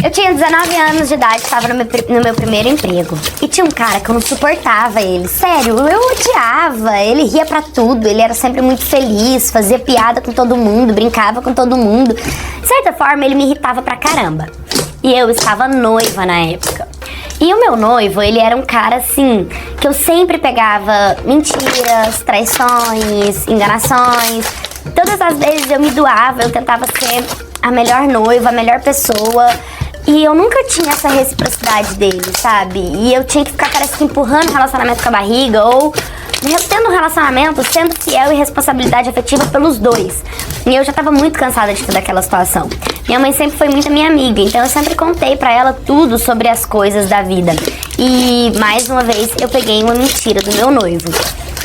Eu tinha 19 anos de idade, estava no meu primeiro emprego. E tinha um cara que eu não suportava ele. Sério, eu odiava. Ele ria pra tudo, ele era sempre muito feliz, fazia piada com todo mundo, brincava com todo mundo. De certa forma, ele me irritava pra caramba. E eu estava noiva na época. E o meu noivo, ele era um cara assim, que eu sempre pegava mentiras, traições, enganações. Todas as vezes eu me doava, eu tentava ser a melhor noiva, a melhor pessoa. E eu nunca tinha essa reciprocidade dele, sabe? E eu tinha que ficar, parece que empurrando o relacionamento com a barriga, ou tendo um relacionamento, sendo fiel e responsabilidade afetiva pelos dois. E eu já tava muito cansada de toda aquela situação. Minha mãe sempre foi muito minha amiga, então eu sempre contei pra ela tudo sobre as coisas da vida. E mais uma vez eu peguei uma mentira do meu noivo.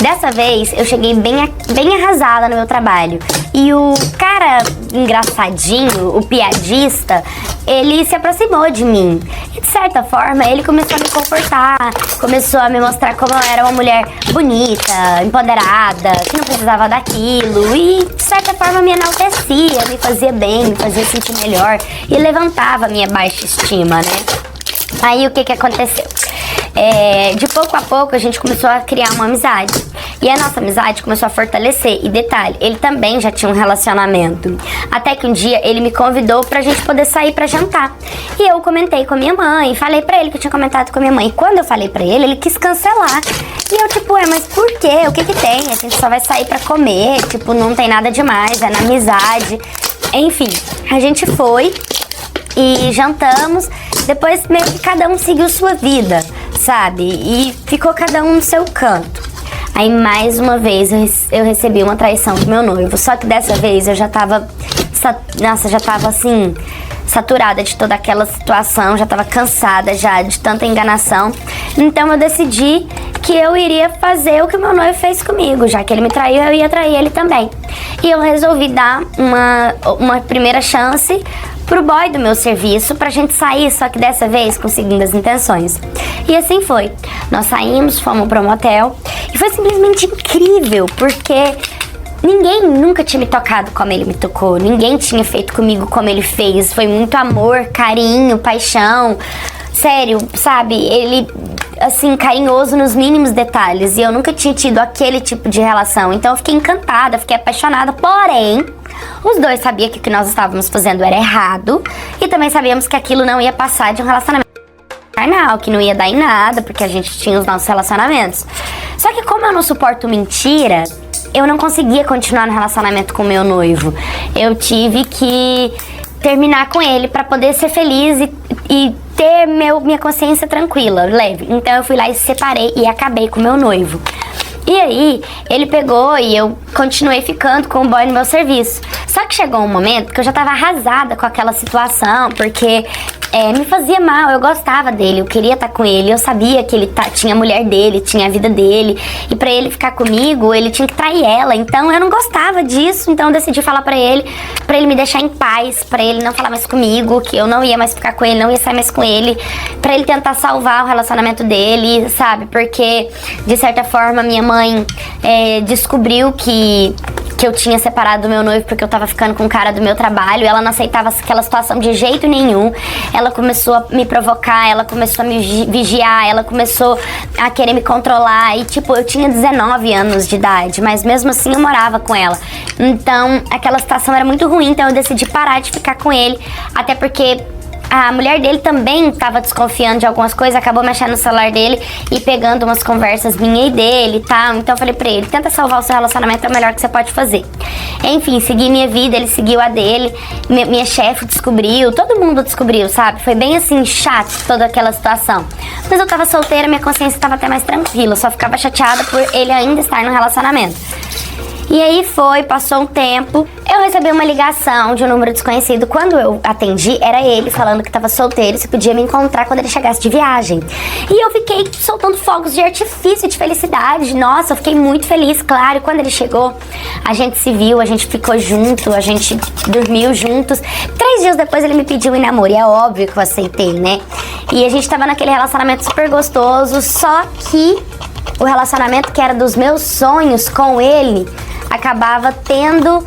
Dessa vez eu cheguei bem arrasada no meu trabalho. E o cara engraçadinho, o piadista, ele se aproximou de mim. E de certa forma ele começou a me confortar, começou a me mostrar como eu era uma mulher bonita, empoderada, que não precisava daquilo. E de certa forma me enaltecia, me fazia bem, me fazia sentir melhor e levantava a minha baixa estima, né? Aí o que aconteceu? De pouco a pouco a gente começou a criar uma amizade. E a nossa amizade começou a fortalecer. E detalhe, ele também já tinha um relacionamento. Até que um dia ele me convidou pra gente poder sair pra jantar. E eu comentei com a minha mãe, falei pra ele que eu tinha comentado com a minha mãe. E quando eu falei pra ele, ele quis cancelar. E eu tipo, mas por quê? O que tem? A gente só vai sair pra comer, tipo, não tem nada demais, é na amizade. Enfim, a gente foi e jantamos. Depois meio que cada um seguiu sua vida, sabe? E ficou cada um no seu canto. Aí mais uma vez eu recebi uma traição do meu noivo. Só que dessa vez eu já tava, assim, saturada de toda aquela situação. Já tava cansada já de tanta enganação. Então eu decidi que eu iria fazer o que o meu noivo fez comigo. Já que ele me traiu, eu ia trair ele também. E eu resolvi dar uma primeira chance pro boy do meu serviço pra gente sair, só que dessa vez com segundas intenções. E assim foi. Nós saímos, fomos pro motel e foi simplesmente incrível, porque ninguém nunca tinha me tocado como ele me tocou, ninguém tinha feito comigo como ele fez. Foi muito amor, carinho, paixão. Sério, sabe? Ele, assim, carinhoso nos mínimos detalhes. E eu nunca tinha tido aquele tipo de relação. Então eu fiquei encantada, fiquei apaixonada. Porém, os dois sabiam que o que nós estávamos fazendo era errado. E também sabíamos que aquilo não ia passar de um relacionamento carnal, que não ia dar em nada, porque a gente tinha os nossos relacionamentos. Só que como eu não suporto mentira, eu não conseguia continuar no relacionamento com o meu noivo. Eu tive que terminar com ele pra poder ser feliz e ter minha consciência tranquila, leve. Então eu fui lá e separei e acabei com o meu noivo. E aí, ele pegou e eu continuei ficando com o boy no meu serviço. Só que chegou um momento que eu já tava arrasada com aquela situação, porque me fazia mal, eu gostava dele, eu queria estar com ele, eu sabia que ele tinha a mulher dele, tinha a vida dele, e pra ele ficar comigo, ele tinha que trair ela, então eu não gostava disso, então eu decidi falar pra ele me deixar em paz, pra ele não falar mais comigo, que eu não ia mais ficar com ele, não ia sair mais com ele, pra ele tentar salvar o relacionamento dele, sabe, porque de certa forma minha mãe descobriu que eu tinha separado do meu noivo porque eu tava ficando com o cara do meu trabalho. Ela não aceitava aquela situação de jeito nenhum. Ela começou a me provocar, ela começou a me vigiar, ela começou a querer me controlar. E tipo, eu tinha 19 anos de idade, mas mesmo assim eu morava com ela. Então aquela situação era muito ruim, então eu decidi parar de ficar com ele. Até porque a mulher dele também estava desconfiando de algumas coisas, acabou mexendo no celular dele e pegando umas conversas minha e dele e tal. Então eu falei pra ele, tenta salvar o seu relacionamento, é o melhor que você pode fazer. Enfim, segui minha vida, ele seguiu a dele, minha chefe descobriu, todo mundo descobriu, sabe? Foi bem assim, chato toda aquela situação. Mas eu tava solteira, minha consciência estava até mais tranquila, só ficava chateada por ele ainda estar no relacionamento. E aí passou um tempo, eu recebi uma ligação de um número desconhecido. Quando eu atendi, era ele falando que estava solteiro e se podia me encontrar quando ele chegasse de viagem. E eu fiquei soltando fogos de artifício, de felicidade. Nossa, eu fiquei muito feliz, claro. E quando ele chegou, a gente se viu, a gente ficou junto, a gente dormiu juntos. 3 dias depois ele me pediu em namoro, e é óbvio que eu aceitei, né? E a gente tava naquele relacionamento super gostoso, só que o relacionamento que era dos meus sonhos com ele acabava tendo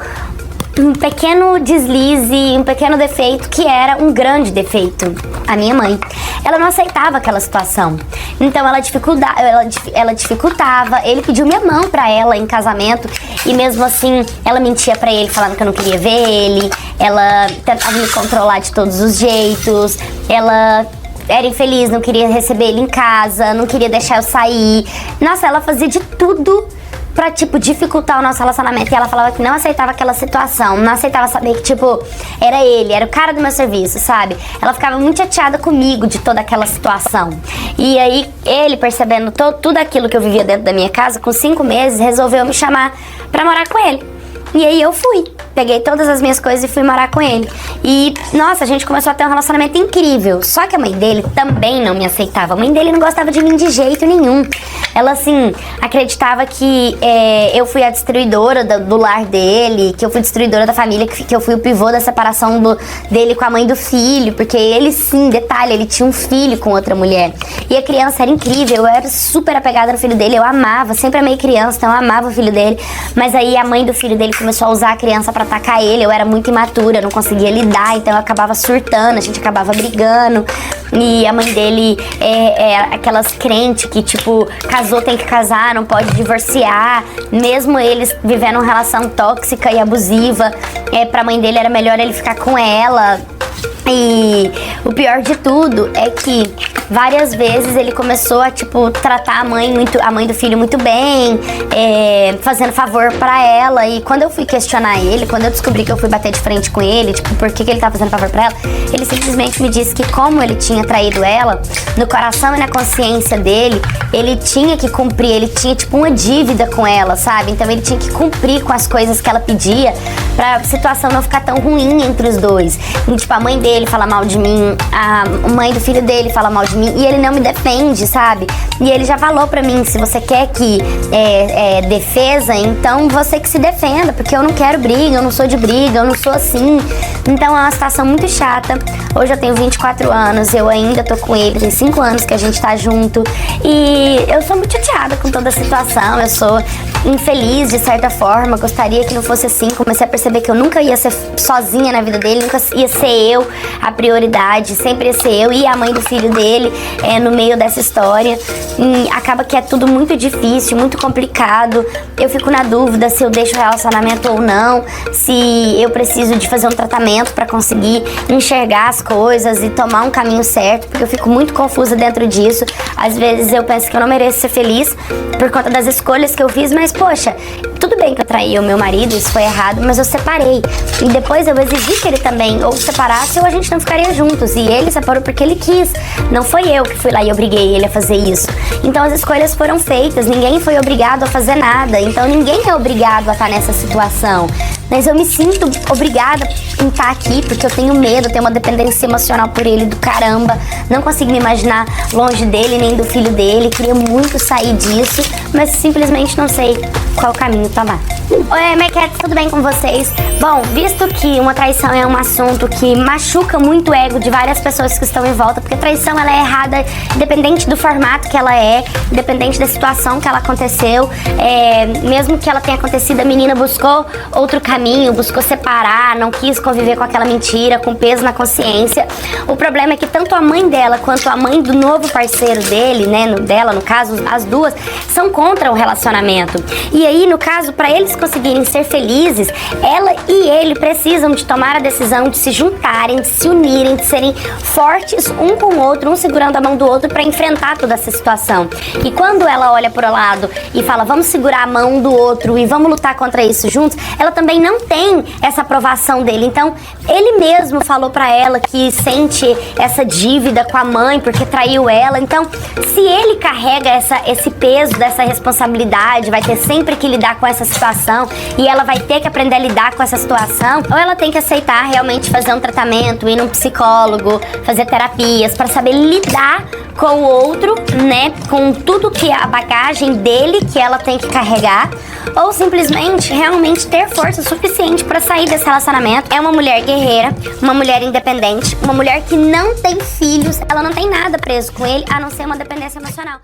um pequeno deslize, um pequeno defeito que era um grande defeito. A minha mãe, ela não aceitava aquela situação. Então ela dificultava. Ele pediu minha mão pra ela em casamento e mesmo assim ela mentia pra ele falando que eu não queria ver ele. Ela tentava me controlar de todos os jeitos. Ela era infeliz, não queria receber ele em casa, não queria deixar eu sair. Nossa, ela fazia de tudo pra, tipo, dificultar o nosso relacionamento. E ela falava que não aceitava aquela situação, não aceitava saber que, tipo, era ele, era o cara do meu serviço, sabe? Ela ficava muito chateada comigo de toda aquela situação. E aí, ele, percebendo tudo aquilo que eu vivia dentro da minha casa, com 5 meses, resolveu me chamar pra morar com ele. E aí eu fui, peguei todas as minhas coisas e fui morar com ele. E, nossa, a gente começou a ter um relacionamento incrível. Só que a mãe dele também não me aceitava. A mãe dele não gostava de mim de jeito nenhum. Ela, assim, acreditava que eu fui a destruidora do lar dele, que eu fui destruidora da família, que eu fui o pivô da separação dele com a mãe do filho. Porque ele, sim, detalhe, ele tinha um filho com outra mulher. E a criança era incrível, eu era super apegada no filho dele, eu amava, sempre amei criança, então eu amava o filho dele. Mas aí a mãe do filho dele começou a usar a criança pra atacar ele, eu era muito imatura, eu não conseguia lidar, então eu acabava surtando, a gente acabava brigando. E a mãe dele é aquelas crentes que, tipo, casou, tem que casar, não pode divorciar. Mesmo eles vivendo uma relação tóxica e abusiva, pra mãe dele era melhor ele ficar com ela. E o pior de tudo é que várias vezes ele começou a, tipo, tratar a mãe do filho muito bem, fazendo favor pra ela. E quando eu fui questionar ele, quando eu descobri que eu fui bater de frente com ele, tipo, por que ele tava fazendo favor pra ela, ele simplesmente me disse que como ele tinha traído ela, no coração e na consciência dele, ele tinha que cumprir, ele tinha, tipo, uma dívida com ela, sabe? Então ele tinha que cumprir com as coisas que ela pedia pra situação não ficar tão ruim entre os dois. E, tipo, a mãe dele fala mal de mim, a mãe do filho dele fala mal de mim e ele não me defende, sabe? E ele já falou pra mim, se você quer que defesa, então você que se defenda, porque eu não quero briga, eu não sou de briga, eu não sou assim. Então é uma situação muito chata. Hoje eu tenho 24 anos, eu ainda tô com ele, tem 5 anos que a gente tá junto e eu sou muito chateada com toda a situação, eu sou infeliz de certa forma, gostaria que não fosse assim. Comecei a perceber que eu nunca ia ser sozinha na vida dele, nunca ia ser eu a prioridade, sempre ia ser eu e a mãe do filho dele no meio dessa história. E acaba que é tudo muito difícil, muito complicado. Eu fico na dúvida se eu deixo o relacionamento ou não, se eu preciso de fazer um tratamento pra conseguir enxergar as coisas e tomar um caminho certo, porque eu fico muito confusa dentro disso. Às vezes eu penso que eu não mereço ser feliz por conta das escolhas que eu fiz, mas poxa, tudo bem que eu traí o meu marido, isso foi errado, mas eu separei. E depois eu exigi que ele também ou separasse ou a gente não ficaria juntos. E ele separou porque ele quis. Não foi eu que fui lá e obriguei ele a fazer isso. Então as escolhas foram feitas, ninguém foi obrigado a fazer nada. Então ninguém é obrigado a estar nessa situação. Mas eu me sinto obrigada em estar aqui porque eu tenho medo, tenho uma dependência emocional por ele do caramba. Não consigo me imaginar longe dele nem do filho dele. Queria muito sair disso, mas simplesmente não sei qual caminho tomar. Oi, Mequetes, tudo bem com vocês? Bom, visto que uma traição é um assunto que machuca muito o ego de várias pessoas que estão em volta, porque a traição ela é errada independente do formato que ela é, independente da situação que ela aconteceu, mesmo que ela tenha acontecido, a menina buscou outro caminho, buscou separar, não quis conviver com aquela mentira, com peso na consciência. O problema é que tanto a mãe dela quanto a mãe do novo parceiro dele, né, no caso, as duas, são contra o relacionamento. E aí, no caso, para eles conseguirem ser felizes, ela e ele precisam de tomar a decisão de se juntarem, de se unirem, de serem fortes um com o outro, um segurando a mão do outro para enfrentar toda essa situação. E quando ela olha pro lado e fala, vamos segurar a mão do outro e vamos lutar contra isso juntos, ela também não tem essa aprovação dele. Então, ele mesmo falou pra ela que sente essa dívida com a mãe porque traiu ela. Então, se ele carrega esse peso dessa responsabilidade, vai ter sempre que lidar com essa situação e ela vai ter que aprender a lidar com essa situação, ou ela tem que aceitar realmente fazer um tratamento, ir num psicólogo, fazer terapias pra saber lidar com o outro, né, com tudo que é a bagagem dele que ela tem que carregar, ou simplesmente realmente ter força suficiente pra sair desse relacionamento. É uma mulher guerreira, uma mulher independente, uma mulher que não tem filhos, ela não tem nada preso com ele, a não ser uma dependência emocional.